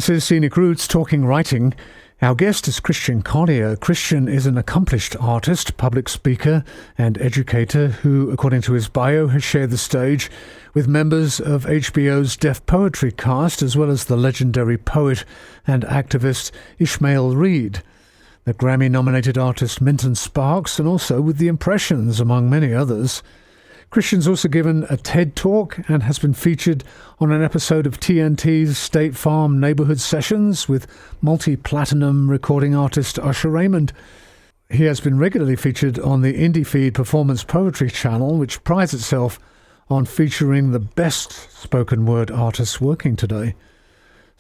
This is Scenic Roots Talking Writing. Our guest is Christian Collier. Christian is an accomplished artist, public speaker, and educator who, according to his bio, has shared the stage with members of HBO's Deaf Poetry cast, as well as the legendary poet and activist Ishmael Reed, the Grammy-nominated artist Minton Sparks, and also with The Impressions, among many others. Christian's also given a TED Talk and has been featured on an episode of TNT's State Farm Neighborhood Sessions with multi-platinum recording artist Usher Raymond. He has been regularly featured on the Indie Feed Performance Poetry channel, which prides itself on featuring the best spoken word artists working today.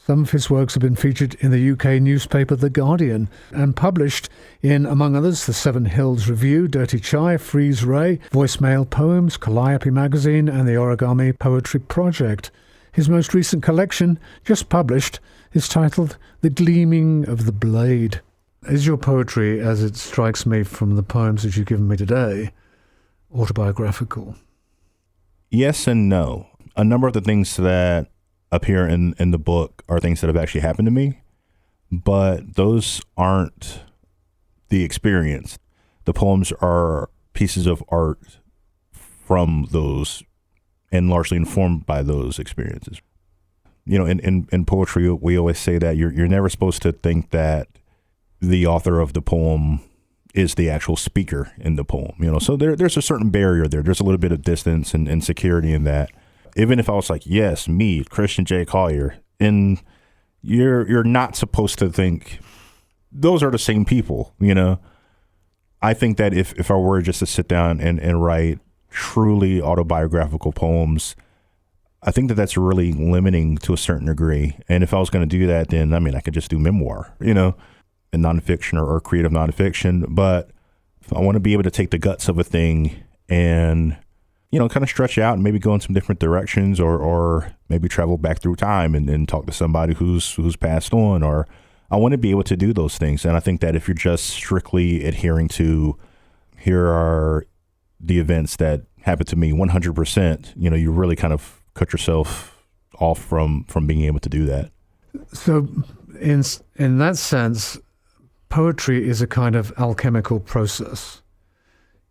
Some of his works have been featured in the UK newspaper The Guardian and published in, among others, the Seven Hills Review, Dirty Chai, Freeze Ray, Voicemail Poems, Calliope Magazine, and the Origami Poetry Project. His most recent collection, just published, is titled The Gleaming of the Blade. Is your poetry, as it strikes me from the poems that you've given me today, autobiographical? Yes and no. A number of the things that appear in the book are things that have actually happened to me, but those aren't the experience. The poems are pieces of art from those and largely informed by those experiences. You know, in poetry, we always say that you're never supposed to think that the author of the poem is the actual speaker in the poem. You know, so there's a certain barrier there. There's a little bit of distance and security in that. Even if I was like, yes, me, Christian J. Collier, and you're not supposed to think those are the same people, you know. I think that if I were just to sit down and write truly autobiographical poems, I think that that's really limiting to a certain degree. And if I was going to do that, then, I mean, I could just do memoir, you know, and nonfiction or creative nonfiction. But if I want to be able to take the guts of a thing and, you know, kind of stretch out and maybe go in some different directions or maybe travel back through time and talk to somebody who's passed on, or I want to be able to do those things. And I think that if you're just strictly adhering to, here are the events that happened to me 100%, you know, you really kind of cut yourself off from being able to do that. So in that sense, poetry is a kind of alchemical process.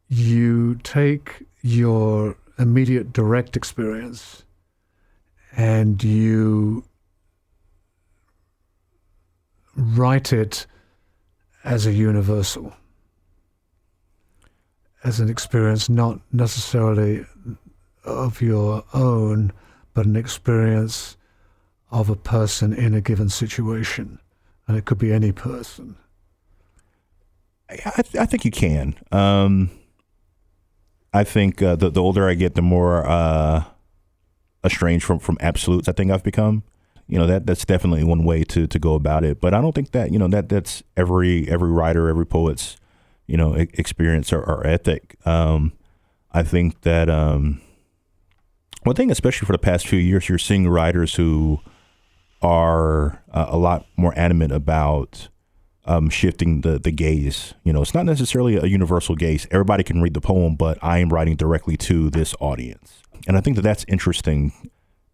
You take your immediate direct experience and you write it as a universal, as an experience not necessarily of your own, but an experience of a person in a given situation. And it could be any person. I think you can. I think the older I get, the more estranged from absolutes I think I've become. You know, that's definitely one way to go about it. But I don't think that, you know, that's every writer, every poet's, you know, experience or ethic. I think that one thing, especially for the past few years, you're seeing writers who are a lot more adamant about shifting the gaze. You know, it's not necessarily a universal gaze. Everybody can read the poem, but I am writing directly to this audience. And I think that that's interesting.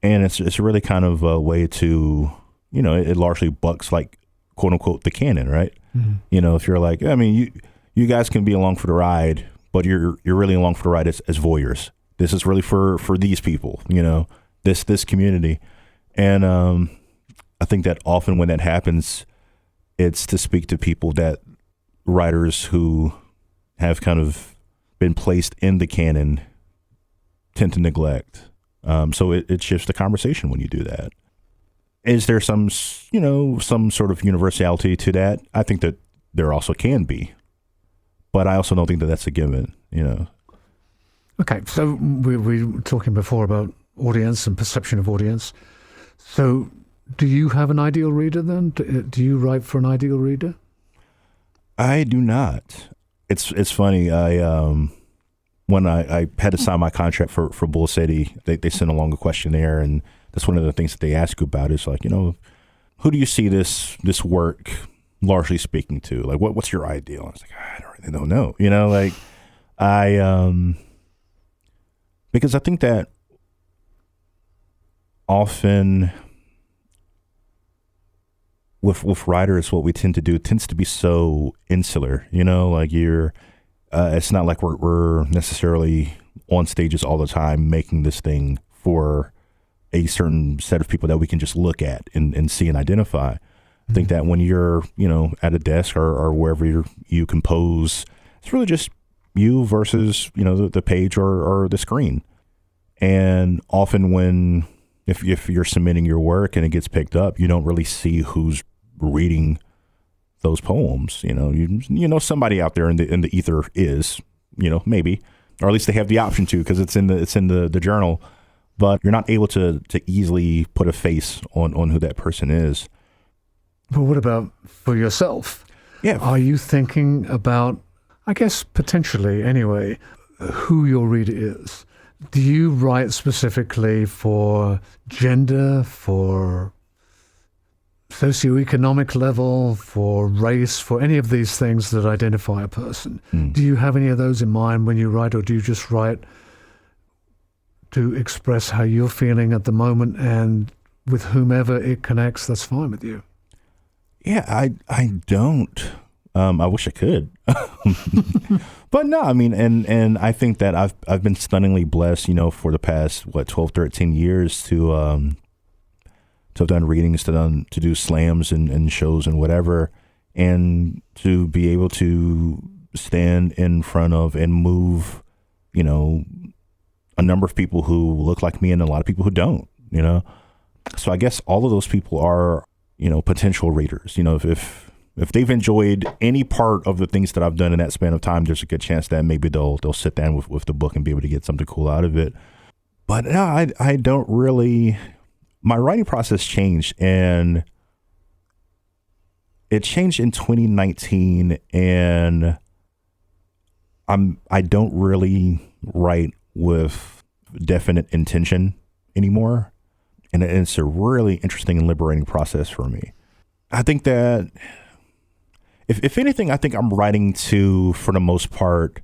And it's really kind of a way to, you know, it largely bucks like, quote unquote, the canon, right? Mm-hmm. You know, if you're like, I mean, you guys can be along for the ride, but you're really along for the ride as voyeurs. This is really for these people, you know, this community. And I think that often when that happens, it's to speak to people that writers who have kind of been placed in the canon tend to neglect. So it shifts the conversation when you do that. Is there some sort of universality to that? I think that there also can be, but I also don't think that that's a given, you know. Okay, so we were talking before about audience and perception of audience. So do you have an ideal reader then? Do you write for an ideal reader? I do not. It's funny. When I had to sign my contract for Bull City, they sent along a questionnaire, and that's one of the things that they ask you about is like, you know, who do you see this work largely speaking to? Like, what's your ideal? I was like, I don't know. You know, like because I think that often with writers, what we tend to do tends to be so insular, like it's not like we're necessarily on stages all the time making this thing for a certain set of people that we can just look at and see and identify. I think that when you're, at a desk or wherever you compose, it's really just you versus, the page or the screen. And often if you're submitting your work and it gets picked up, you don't really see who's reading those poems. Somebody out there in the ether is, maybe, or at least they have the option to, because it's in the journal, but you're not able to easily put a face on who that person is. But what about for yourself? Yeah. Are you thinking about, I guess potentially anyway, who your reader is? Do you write specifically for gender, for socioeconomic level, for race, for any of these things that identify a person? Do you have any of those in mind when you write, or do you just write to express how you're feeling at the moment, and with whomever it connects, that's fine with you? Yeah, I don't. I wish I could. But no, I mean, and I think that I've been stunningly blessed, for the past 12, 13 years to have done readings, to do slams and shows and whatever, and to be able to stand in front of and move, a number of people who look like me and a lot of people who don't, So I guess all of those people are, potential readers. If they've enjoyed any part of the things that I've done in that span of time, there's a good chance that maybe they'll sit down with the book and be able to get something cool out of it. But no, I don't really. My writing process changed, and it changed in 2019, and I don't really write with definite intention anymore, and it's a really interesting and liberating process for me. I think that if anything, I think I'm writing to, for the most part,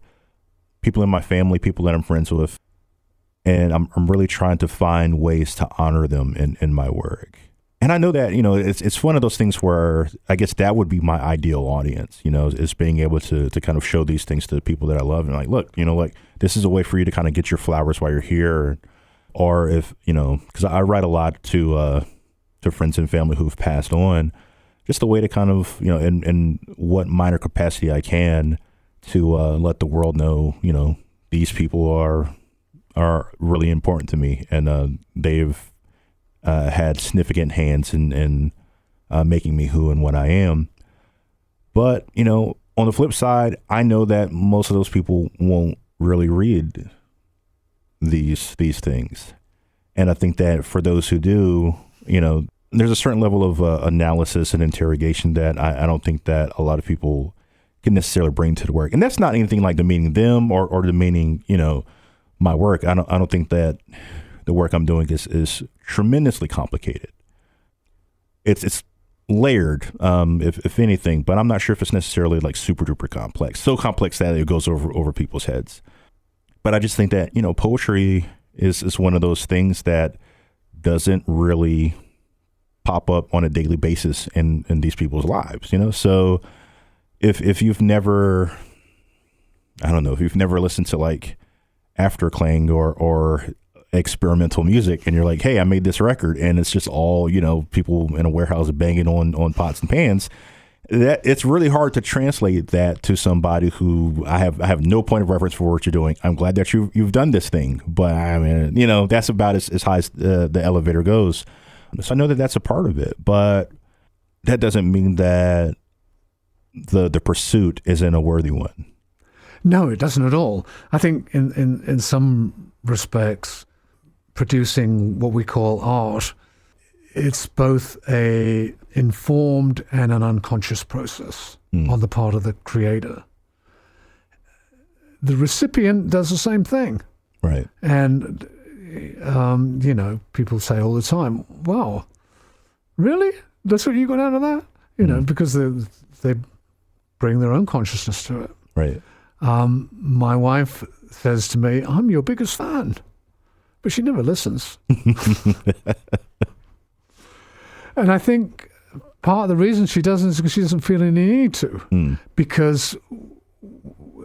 people in my family, people that I'm friends with, and I'm really trying to find ways to honor them in my work. And I know that, it's one of those things where I guess that would be my ideal audience, is being able to kind of show these things to the people that I love, and like, look, like, this is a way for you to kind of get your flowers while you're here. Or if, because I write a lot to friends and family who've passed on, just a way to kind of, in what minor capacity I can to let the world know, these people are really important to me, and they've had significant hands in making me who and what I am. But, on the flip side, I know that most of those people won't really read these things. And I think that for those who do, there's a certain level of analysis and interrogation that I don't think that a lot of people can necessarily bring to the work. And that's not anything like demeaning them or demeaning, my work. I don't think that the work I'm doing is tremendously complicated. It's layered, if anything, but I'm not sure if it's necessarily like super duper complex. So complex that it goes over people's heads. But I just think that, poetry is one of those things that doesn't really pop up on a daily basis in these people's lives, So if you've never, I don't know, if you've never listened to like Afterclang or experimental music, and you're like, hey, I made this record, and it's just all, people in a warehouse banging on pots and pans, that it's really hard to translate that to somebody who I have no point of reference for what you're doing. I'm glad that you've done this thing, but I mean, that's about as high as the elevator goes. So I know that that's a part of it, but that doesn't mean that the pursuit isn't a worthy one. No, it doesn't at all. I think in some respects, producing what we call art, it's both a informed and an unconscious process on the part of the creator. The recipient does the same thing. Right. And, people say all the time, wow, really? That's what you got out of that? Because they bring their own consciousness to it. Right. My wife says to me, I'm your biggest fan, but she never listens. And I think part of the reason she doesn't is because she doesn't feel any need to. Because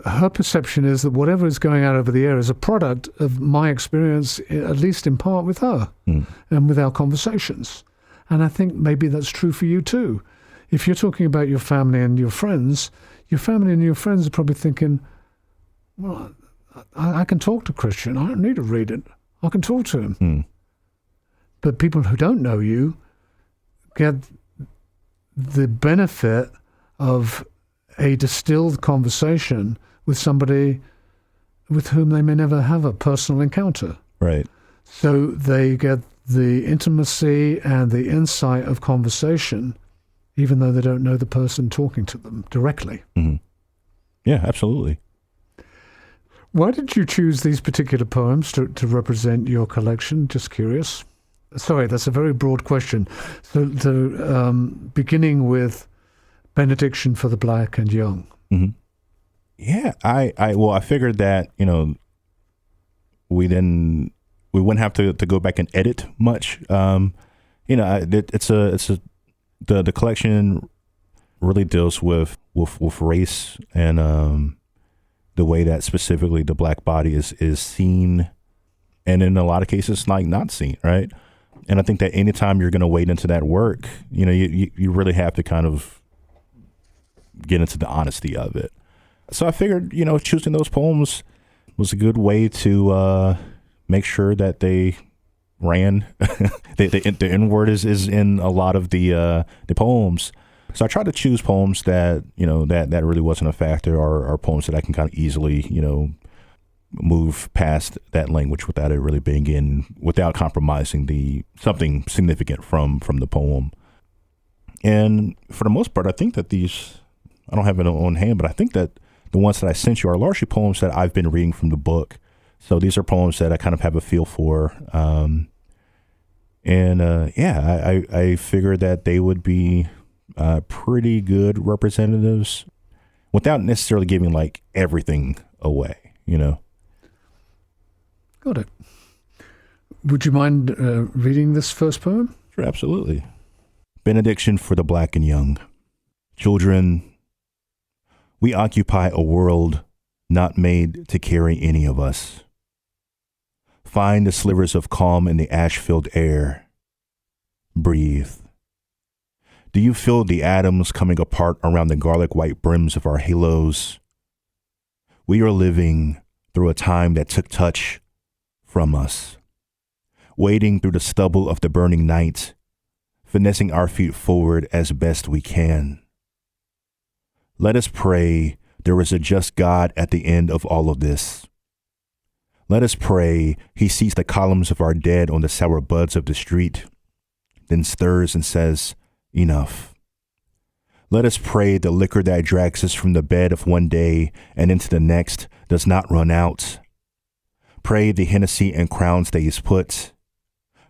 her perception is that whatever is going out over the air is a product of my experience, at least in part with her and with our conversations. And I think maybe that's true for you too. If you're talking about your family and your friends are probably thinking, well, I can talk to Christian. I don't need to read it. I can talk to him. But people who don't know you get the benefit of a distilled conversation with somebody with whom they may never have a personal encounter. Right. So they get the intimacy and the insight of conversation, even though they don't know the person talking to them directly. Yeah, absolutely. Why did you choose these particular poems to represent your collection? Just curious. Sorry, that's a very broad question. So beginning with Benediction for the Black and Young. Yeah, I figured that, we wouldn't have to go back and edit much. The collection really deals with race and the way that specifically the Black body is seen, and in a lot of cases, like, not seen, right? And I think that anytime you're going to wade into that work, you really have to kind of get into the honesty of it. So I figured, choosing those poems was a good way to make sure that they ran. The N word is in a lot of the poems. So I tried to choose poems that, that really wasn't a factor, or poems that I can kind of easily, move past that language without it really being without compromising something significant from the poem. And for the most part, I think that I don't have it on hand, but I think that the ones that I sent you are largely poems that I've been reading from the book. So these are poems that I kind of have a feel for. I figured that they would be pretty good representatives without necessarily giving like everything away, Got it. Would you mind reading this first poem? Sure, absolutely. Benediction for the Black and Young. Children, we occupy a world not made to carry any of us. Find the slivers of calm in the ash-filled air. Breathe. Do you feel the atoms coming apart around the garlic-white brims of our halos? We are living through a time that took touch from us, wading through the stubble of the burning night, finessing our feet forward as best we can. Let us pray there is a just God at the end of all of this. Let us pray he sees the columns of our dead on the sour buds of the street, then stirs and says, enough. Let us pray the liquor that drags us from the bed of one day and into the next does not run out. Pray the Hennessy and Crown stays put.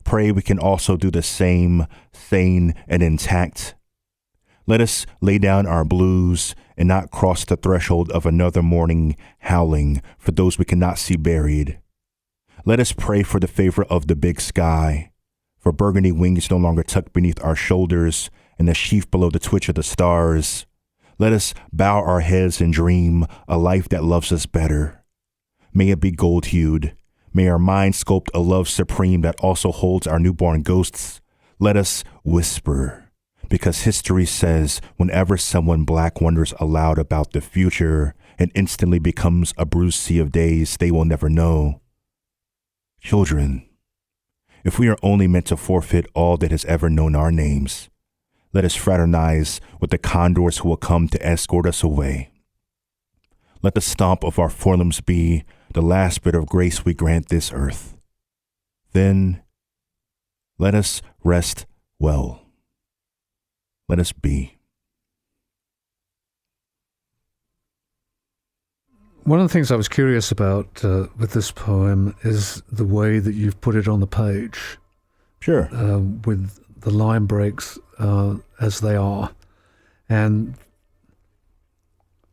Pray we can also do the same, sane and intact. Let us lay down our blues and not cross the threshold of another morning howling for those we cannot see buried. Let us pray for the favor of the big sky, for burgundy wings no longer tucked beneath our shoulders and the sheaf below the twitch of the stars. Let us bow our heads and dream a life that loves us better. May it be gold-hued. May our mind sculpt a love supreme that also holds our newborn ghosts. Let us whisper, because history says whenever someone Black wonders aloud about the future, it instantly becomes a bruised sea of days they will never know. Children, if we are only meant to forfeit all that has ever known our names, let us fraternize with the condors who will come to escort us away. Let the stomp of our forelimbs be the last bit of grace we grant this earth. Then let us rest well. Let us be. One of the things I was curious about with this poem is the way that you've put it on the page. Sure. With the line breaks as they are. And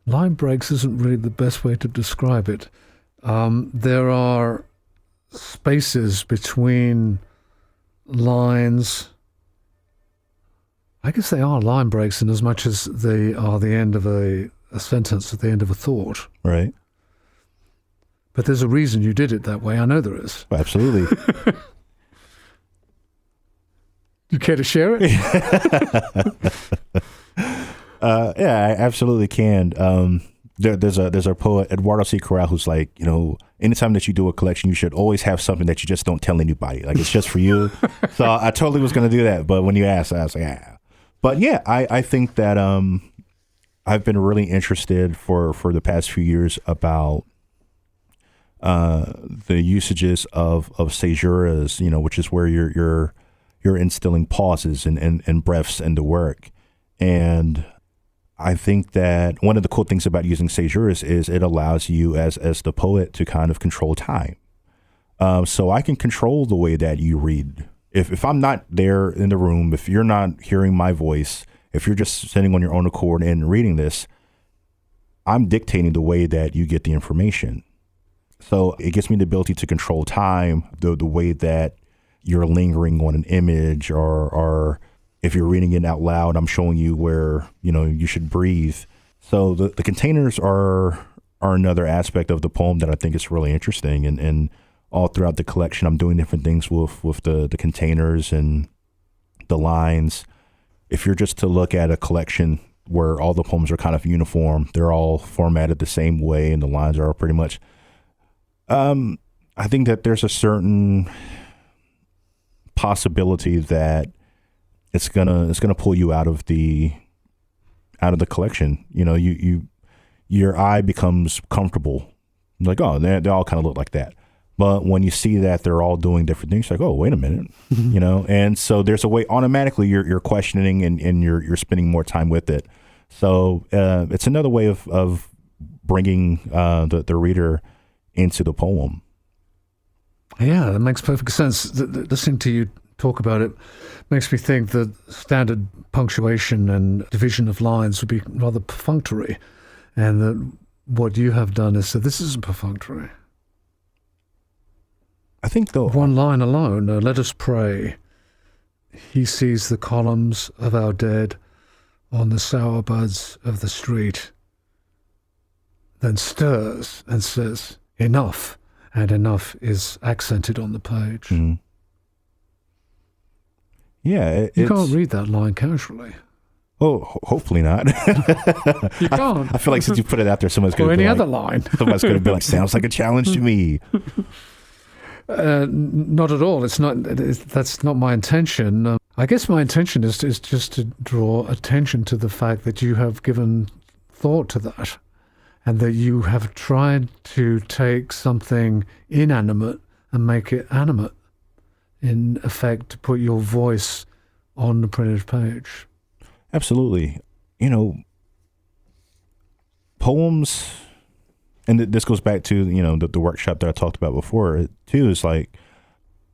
line breaks isn't really the best way to describe it. There are spaces between lines. I guess they are line breaks in as much as they are the end of a sentence at the end of a thought. Right. But there's a reason you did it that way. I know there is. Absolutely. You care to share it? Yeah, I absolutely can. There's a poet, Eduardo C. Corral, who's like, anytime that you do a collection, you should always have something that you just don't tell anybody. Like, it's just for you. So I totally was going to do that. But when you asked, I was like, ah. But yeah, I think that I've been really interested for the past few years about the usages of caesuras, which is where you're instilling pauses and breaths into work. And I think that one of the cool things about using caesuras is it allows you as the poet to kind of control time. So I can control the way that you read. If I'm not there in the room, if you're not hearing my voice, if you're just sitting on your own accord and reading this, I'm dictating the way that you get the information. So it gives me the ability to control time, the way that you're lingering on an image, or if you're reading it out loud, I'm showing you where, you should breathe. So the containers are another aspect of the poem that I think is really interesting. And all throughout the collection, I'm doing different things with the containers and the lines. If you're just to look at a collection where all the poems are kind of uniform, they're all formatted the same way and the lines are pretty much, I think that there's a certain possibility that it's gonna pull you out of the collection. Your eye becomes comfortable. Like, oh, they all kind of look like that. But when you see that they're all doing different things, like, oh, wait a minute, And so there's a way automatically you're questioning and you're spending more time with it. So it's another way of bringing the reader into the poem. Yeah, that makes perfect sense. Listening to you talk about it makes me think that standard punctuation and division of lines would be rather perfunctory, and that what you have done is that this isn't perfunctory. I think though one line alone, let us pray. He sees the columns of our dead on the sour buds of the street, then stirs and says, enough, and enough is accented on the page. Mm-hmm. Yeah, you can't read that line casually. Oh, hopefully not. You can't. I feel like since you put it out there, someone's going to be other line. Someone's going to be like, sounds like a challenge to me. Not at all. It's not. That's not my intention. I guess my intention is just to draw attention to the fact that you have given thought to that, and that you have tried to take something inanimate and make it animate. In effect, to put your voice on the printed page. Absolutely. Poems, and this goes back to, the workshop that I talked about before, too, is like,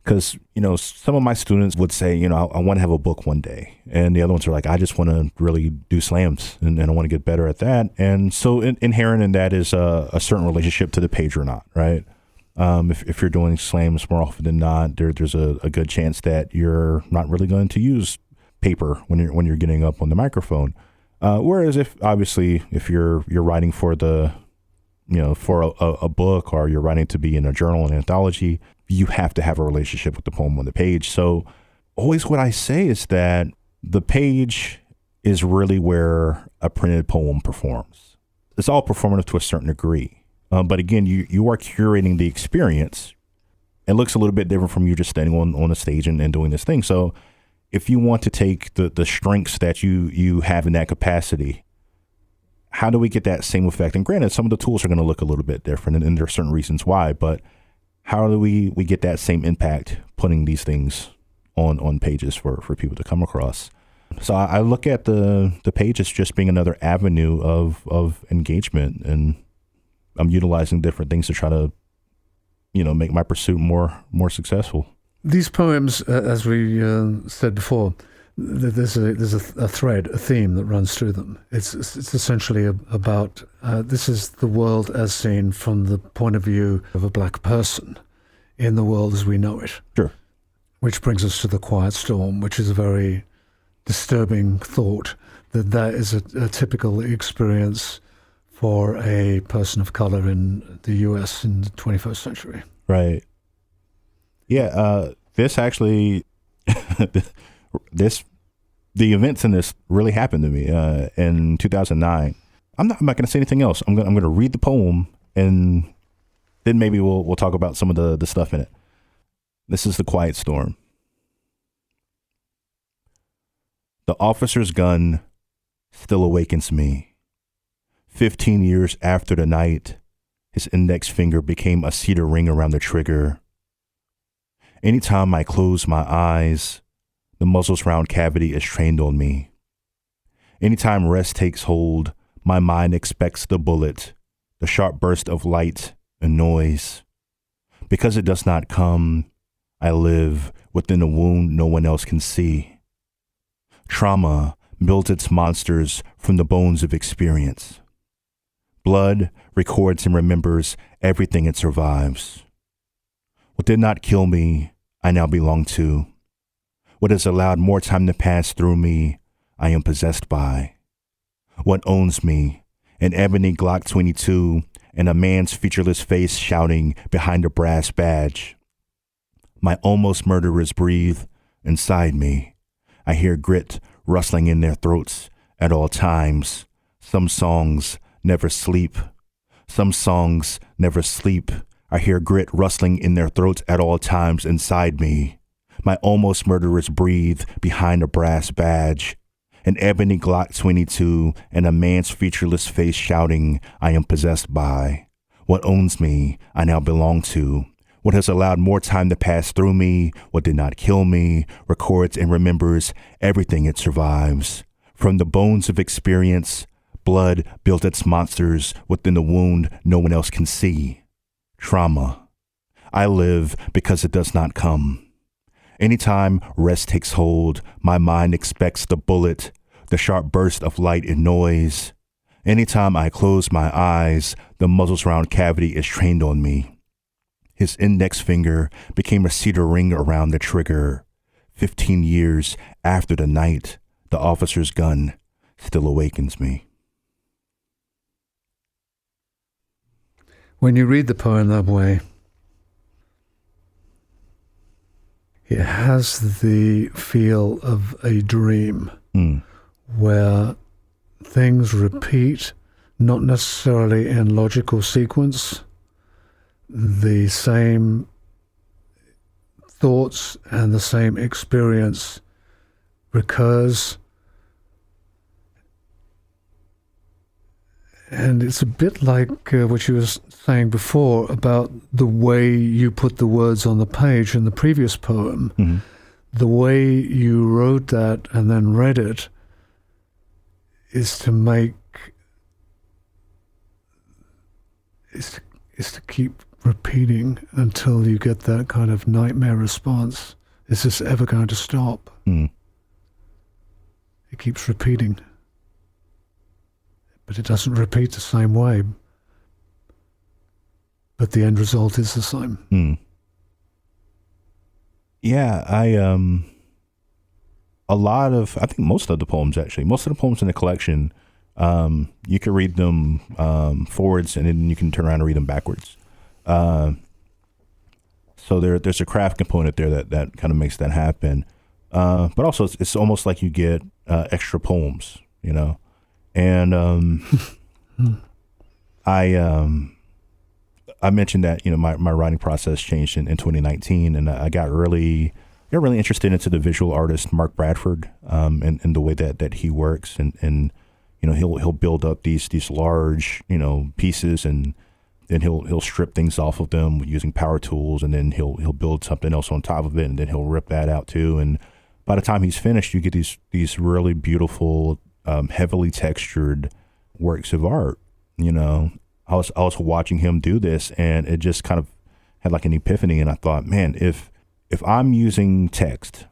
because, some of my students would say, I want to have a book one day. And the other ones are like, I just want to really do slams and I want to get better at that. And so inherent in that is a certain relationship to the page or not, right? If you're doing slams more often than not, there's a good chance that you're not really going to use paper when you're getting up on the microphone. Whereas if you're writing for for a book, or you're writing to be in a journal, an anthology, you have to have a relationship with the poem on the page. So always what I say is that the page is really where a printed poem performs. It's all performative to a certain degree. But again, you are curating the experience. It looks a little bit different from you just standing on a stage and doing this thing. So if you want to take the strengths that you have in that capacity, how do we get that same effect? And granted, some of the tools are going to look a little bit different, and there are certain reasons why, but how do we get that same impact putting these things on pages for people to come across? So I look at the page as just being another avenue of engagement, and I'm utilizing different things to try to, make my pursuit more successful. These poems, as we said before, there's a thread, a theme that runs through them. It's essentially about this is the world as seen from the point of view of a black person in the world as we know it. Sure. Which brings us to The Quiet Storm, which is a very disturbing thought that that is a typical experience for a person of color in the US in the 21st century. Right. Yeah. This actually, the events in this really happened to me in 2009. I'm not going to say anything else. I'm going to read the poem, and then maybe we'll talk about some of the stuff in it. This is The Quiet Storm. The officer's gun still awakens me. 15 years after the night, his index finger became a cedar ring around the trigger. Anytime I close my eyes, the muzzle's round cavity is trained on me. Anytime rest takes hold, my mind expects the bullet, the sharp burst of light and noise. Because it does not come, I live within a wound no one else can see. Trauma builds its monsters from the bones of experience. Blood records and remembers everything it survives. What did not kill me, I now belong to. What has allowed more time to pass through me, I am possessed by. What owns me, an ebony Glock 22 and a man's featureless face shouting behind a brass badge. My almost murderers breathe inside me. I hear grit rustling in their throats at all times. Some songs never sleep. Some songs never sleep. I hear grit rustling in their throats at all times inside me. My almost murderers breathe behind a brass badge. An ebony Glock 22 and a man's featureless face shouting, I am possessed by. What owns me, I now belong to. What has allowed more time to pass through me, what did not kill me, records and remembers everything it survives. From the bones of experience, blood built its monsters within the wound no one else can see. Trauma. I live because it does not come. Anytime rest takes hold, my mind expects the bullet, the sharp burst of light and noise. Anytime I close my eyes, the muzzle's round cavity is trained on me. His index finger became a cedar ring around the trigger. 15 years after the night, the officer's gun still awakens me. When you read the poem that way, it has the feel of a dream where things repeat, not necessarily in logical sequence. The same thoughts and the same experience recurs. And it's a bit like what you were saying before about the way you put the words on the page in the previous poem. Mm-hmm. The way you wrote that and then read it is to keep repeating until you get that kind of nightmare response. Is this ever going to stop? It keeps repeating. But it doesn't repeat the same way. But the end result is the same. Yeah, I think most of the poems in the collection, you can read them forwards and then you can turn around and read them backwards. So there's a craft component there that kind of makes that happen. But also it's almost like you get extra poems, you know. And I mentioned that, you know, my writing process changed in 2019, and I got really interested into the visual artist Mark Bradford, and the way that he works, and you know, he'll build up these large, you know, pieces, and then he'll strip things off of them using power tools, and then he'll build something else on top of it, and then he'll rip that out too. And by the time he's finished, you get these really beautiful, heavily textured works of art. You know, I was watching him do this, and it just kind of had like an epiphany. And I thought, man, if I'm using text,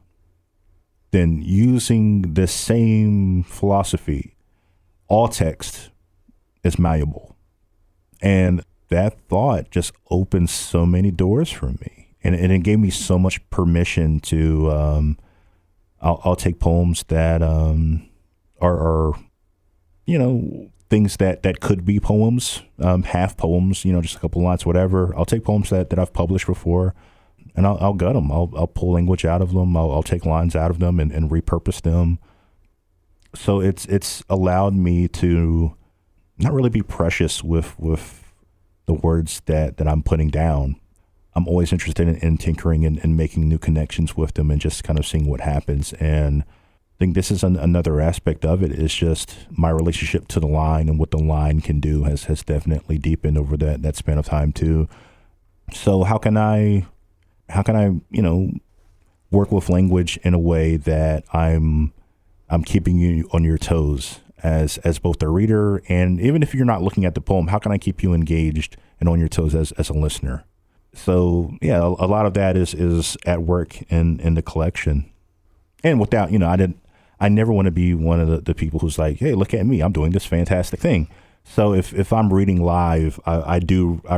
then using the same philosophy, all text is malleable. And that thought just opened so many doors for me, and it gave me so much permission to I'll take poems that are things that could be poems, half poems, just a couple lines, whatever. I'll take poems that I've published before, and I'll gut them. I'll pull language out of them. I'll take lines out of them and repurpose them. So it's allowed me to not really be precious with the words that I'm putting down. I'm always interested in tinkering and making new connections with them and just kind of seeing what happens. And I think this is another aspect of it, is just my relationship to the line and what the line can do has definitely deepened over that span of time too. So how can I work with language in a way that I'm keeping you on your toes as both the reader, and even if you're not looking at the poem, how can I keep you engaged and on your toes as a listener? So yeah, a lot of that is at work in the collection. And without, I never want to be one of the people who's like, hey, look at me, I'm doing this fantastic thing. So if I'm reading live, I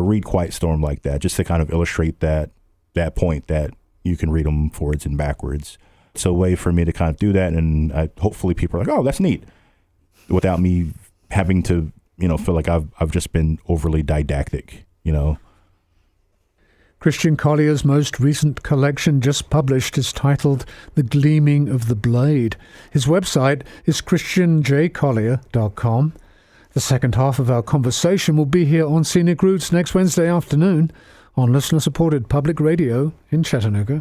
read Quiet Storm like that, just to kind of illustrate that point that you can read them forwards and backwards. It's a way for me to kind of do that, and hopefully people are like, oh, that's neat, without me having to, feel like I've just been overly didactic, Christian Collier's most recent collection, just published, is titled The Gleaming of the Blade. His website is christianjcollier.com. The second half of our conversation will be here on Scenic Roots next Wednesday afternoon on listener-supported public radio in Chattanooga.